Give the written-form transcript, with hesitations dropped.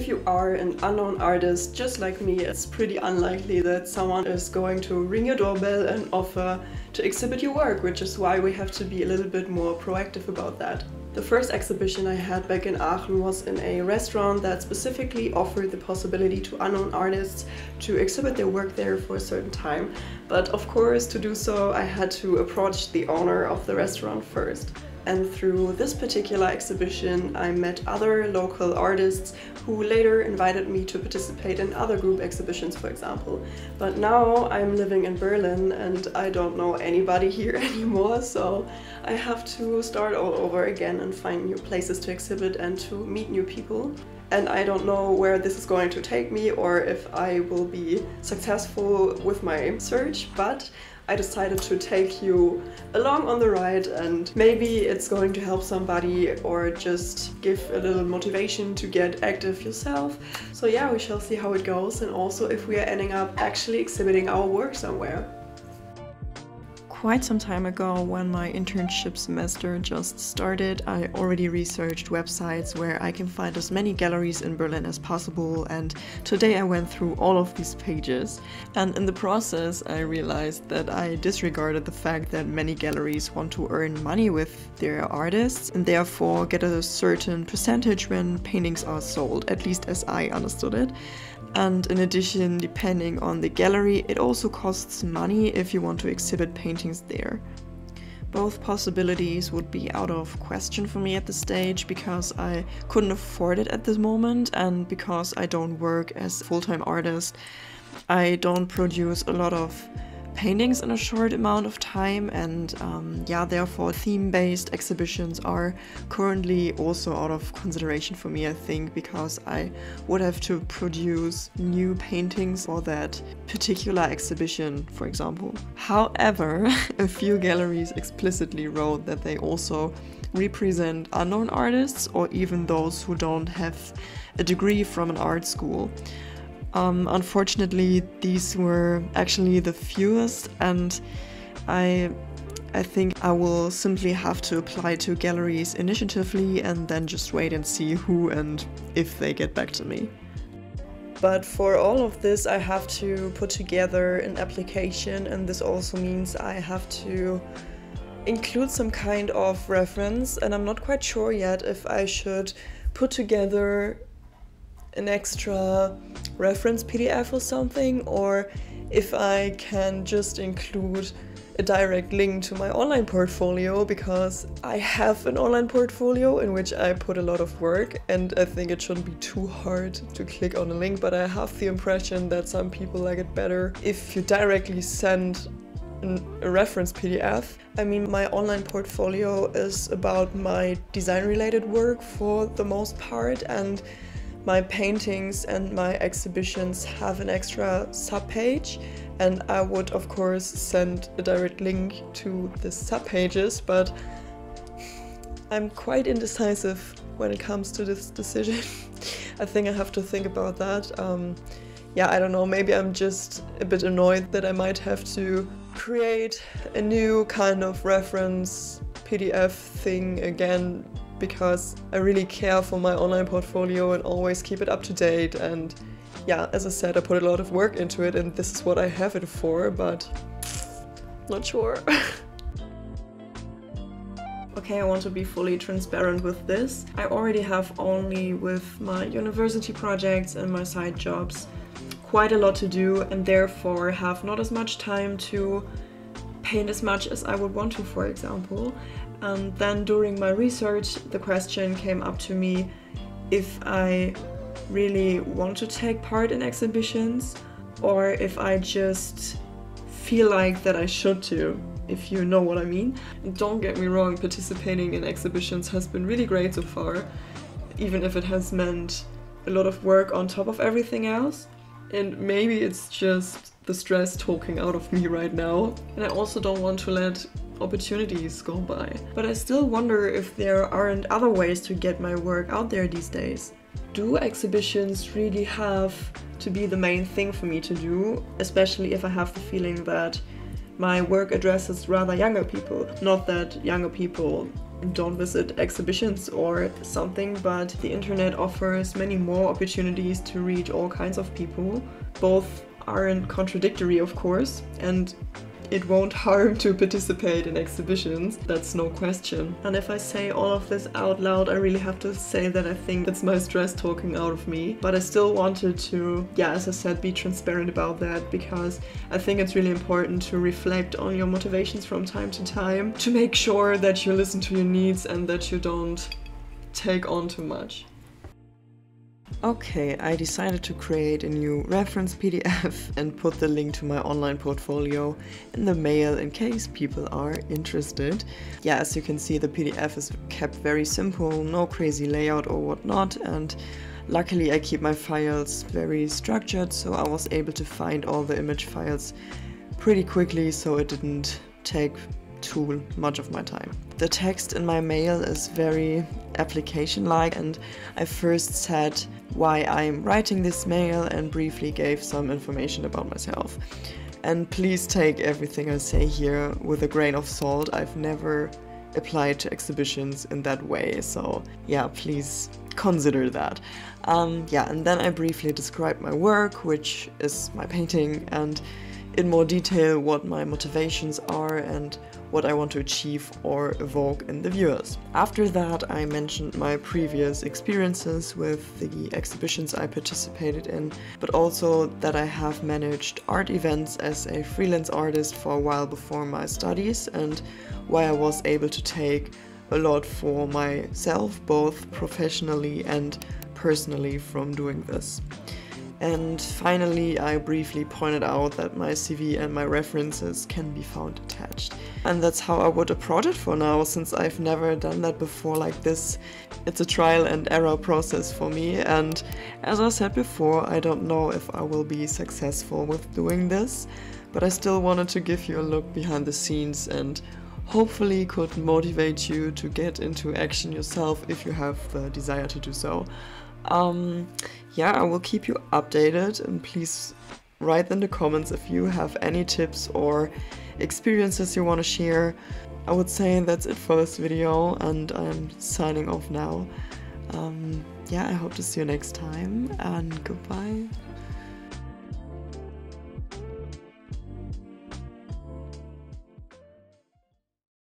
If you are an unknown artist just like me, it's pretty unlikely that someone is going to ring your doorbell and offer to exhibit your work, which is why we have to be a little bit more proactive about that. The first exhibition I had back in Aachen was in a restaurant that specifically offered the possibility to unknown artists to exhibit their work there for a certain time. But of course, to do so, I had to approach the owner of the restaurant first. And through this particular exhibition, I met other local artists who later invited me to participate in other group exhibitions, for example. But now I'm living in Berlin and I don't know anybody here anymore, so I have to start all over again and find new places to exhibit and to meet new people. And I don't know where this is going to take me or if I will be successful with my search, but I decided to take you along on the ride, and maybe it's going to help somebody or just give a little motivation to get active yourself. So yeah, we shall see how it goes, and also if we are ending up actually exhibiting our work somewhere. Quite some time ago, when my internship semester just started, I already researched websites where I can find as many galleries in Berlin as possible, and today I went through all of these pages. And in the process, I realized that I disregarded the fact that many galleries want to earn money with their artists and therefore get a certain percentage when paintings are sold, at least as I understood it. And in addition, depending on the gallery, it also costs money if you want to exhibit paintings there. Both possibilities would be out of question for me at this stage because I couldn't afford it at this moment, and because I don't work as a full-time artist, I don't produce a lot of paintings in a short amount of time, and yeah, therefore theme-based exhibitions are currently also out of consideration for me, I think, because I would have to produce new paintings for that particular exhibition, for example. However, a few galleries explicitly wrote that they also represent unknown artists or even those who don't have a degree from an art school. Unfortunately, these were actually the fewest, and I think I will simply have to apply to galleries initiatively and then just wait and see who and if they get back to me. But for all of this, I have to put together an application, and this also means I have to include some kind of reference, and I'm not quite sure yet if I should put together an extra reference PDF or something, or if I can just include a direct link to my online portfolio, because I have an online portfolio in which I put a lot of work, and I think it shouldn't be too hard to click on a link, but I have the impression that some people like it better if you directly send a reference PDF. I mean, my online portfolio is about my design-related work for the most part, and my paintings and my exhibitions have an extra subpage, and I would of course send a direct link to the subpages, but I'm quite indecisive when it comes to this decision. I think I have to think about that. Yeah, I don't know, maybe I'm just a bit annoyed that I might have to create a new kind of reference PDF thing again, because I really care for my online portfolio and always keep it up to date. And yeah, as I said, I put a lot of work into it, and this is what I have it for, but not sure. Okay, I want to be fully transparent with this. I already have, only with my university projects and my side jobs, quite a lot to do, and therefore have not as much time to paint as much as I would want to, for example. And then during my research, the question came up to me if I really want to take part in exhibitions or if I just feel like that I should to, if you know what I mean. And don't get me wrong, participating in exhibitions has been really great so far, even if it has meant a lot of work on top of everything else. And maybe it's just the stress talking out of me right now, and I also don't want to let opportunities go by. But I still wonder if there aren't other ways to get my work out there these days. Do exhibitions really have to be the main thing for me to do, especially if I have the feeling that my work addresses rather younger people? Not that younger people don't visit exhibitions or something, but the internet offers many more opportunities to reach all kinds of people. Both aren't contradictory, of course, and it won't harm to participate in exhibitions, that's no question. And if I say all of this out loud, I really have to say that I think it's my stress talking out of me. But I still wanted to, yeah, as I said, be transparent about that, because I think it's really important to reflect on your motivations from time to time, to make sure that you listen to your needs and that you don't take on too much. Okay, I decided to create a new reference PDF and put the link to my online portfolio in the mail in case people are interested. Yeah, as you can see, the PDF is kept very simple, no crazy layout or whatnot, and luckily I keep my files very structured, so I was able to find all the image files pretty quickly, so it didn't take too much of my time. The text in my mail is very application-like, and I first said why I'm writing this mail and briefly gave some information about myself. And please take everything I say here with a grain of salt. I've never applied to exhibitions in that way, so yeah, please consider that. Yeah, and then I briefly described my work, which is my painting, and in more detail what my motivations are and what I want to achieve or evoke in the viewers. After that, I mentioned my previous experiences with the exhibitions I participated in, but also that I have managed art events as a freelance artist for a while before my studies, and why I was able to take a lot for myself, both professionally and personally, from doing this. And finally, I briefly pointed out that my CV and my references can be found attached. And that's how I would approach it for now, since I've never done that before like this. It's a trial and error process for me, and as I said before, I don't know if I will be successful with doing this, but I still wanted to give you a look behind the scenes and hopefully could motivate you to get into action yourself if you have the desire to do so. Yeah, I will keep you updated, and please write in the comments if you have any tips or experiences you want to share. I would say that's it for this video, and I'm signing off now. Yeah, I hope to see you next time, and goodbye.